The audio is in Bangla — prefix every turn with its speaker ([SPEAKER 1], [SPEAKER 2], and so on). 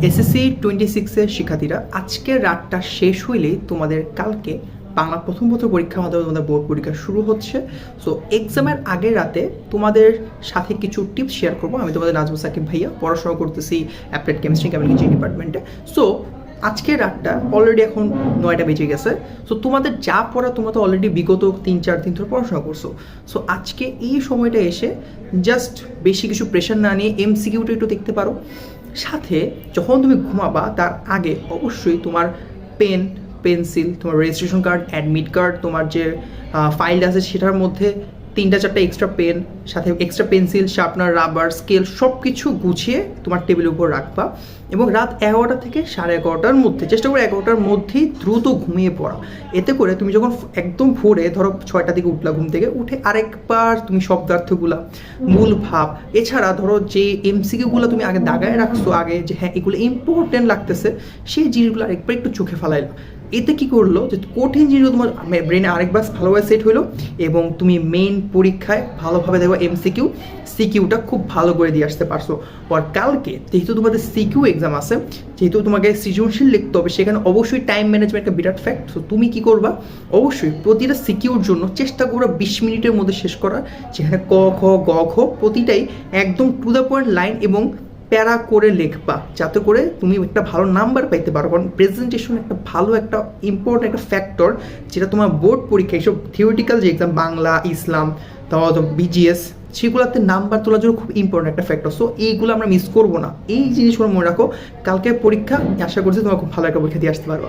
[SPEAKER 1] এসএসসি 26-এর শিক্ষার্থীরা আজকের রাতটা শেষ হইলেই তোমাদের কালকে বাংলা প্রথম পত্র পরীক্ষার মাধ্যমে তোমাদের বোর্ড পরীক্ষা শুরু হচ্ছে। সো এক্সামের আগের রাতে তোমাদের সাথে কিছু টিপস শেয়ার করবো। আমি তোমাদের নাজমুল সাকিব ভাইয়া, পড়াশোনা করতেছি অ্যাপ্লাইড কেমিস্ট্রি কেমিক্যাল ইঞ্জিনিয়ারিং ডিপার্টমেন্টে। সো আজকের রাতটা অলরেডি এখন 9টা বেজে গেছে। সো তোমাদের যা পড়া তোমরা তো অলরেডি বিগত 3-4 দিন ধরে পড়াশোনা করছো। সো আজকে এই সময়টা এসে জাস্ট বেশি কিছু প্রেশার না নিয়ে এমসিকিউটা একটু দেখতে পারো। সাথে যখন তুমি ঘুমাবা তার আগে অবশ্যই তোমার পেন, পেন্সিল, তোমার রেজিস্ট্রেশন কার্ড, অ্যাডমিট কার্ড, তোমার যে ফাইল আছে সেটার মধ্যে 3-4টা এক্সট্রা পেন, সাথে extra pencil, sharpener, rubber, scale সব কিছু গুছিয়ে তোমার টেবিলের উপর রাখবা। এবং রাত 11টা থেকে 11:30টার মধ্যে চেষ্টা করে 11টার মধ্যেই দ্রুত ঘুমিয়ে পড়া। এতে করে তুমি যখন একদম ভোরে ধরো 6টা দিকে উঠলা, ঘুম থেকে উঠে আরেকবার তুমি শব্দার্থগুলা, মূল ভাব, এছাড়া ধরো যে এমসিকিউগুলো তুমি আগে দাগায় রাখছো আগে যে হ্যাঁ এগুলো ইম্পর্টেন্ট লাগতেছে, সেই জিনিসগুলো আরেকবার একটু চোখে ফালাইলা। এতে কি করলো যে কঠিন জিনিসগুলো তোমার ব্রেনে আরেকবার ভালোভাবে সেট হইলো এবং তুমি মেইন পরীক্ষায় ভালোভাবে দেখো এমসিকিউ সিকিউটা খুব ভালো করে দিয়ে আসতে পারছো। আর কালকে যেহেতু তোমাদের সিকিউ এক্সাম আছে, যেহেতু তোমাকে সৃজনশীল লিখতে হবে, সেখানে অবশ্যই টাইম ম্যানেজমেন্ট একটা বিরাট ফ্যাক্ট। সো তুমি কি করবা, অবশ্যই প্রতিটা সিকিউর জন্য চেষ্টা করবা 20 মিনিটের মধ্যে শেষ করার, যেখানে ক খ গ ঘ প্রতিটাই একদম টু দ্য পয়েন্ট লাইন এবং প্যারা করে লিখবা, যাতে করে তুমি একটা ভালো নাম্বার পাইতে পারো। কারণ প্রেজেন্টেশন একটা ভালো একটা ইম্পর্টেন্ট একটা ফ্যাক্টর, যেটা তোমার বোর্ড পরীক্ষা এইসব থিওরিটিক্যাল যে এক্সাম বাংলা, ইসলাম, তারপর বিজিএস, সেগুলোতে নাম্বার তোলার জন্য খুব ইম্পর্টেন্ট একটা ফ্যাক্টর। সো এইগুলো আমরা মিস করবো না, এই জিনিসগুলো মনে রাখো। কালকে পরীক্ষা, আশা করছি তোমার খুব ভালো একটা পরীক্ষা দিয়ে আসতে পারবা।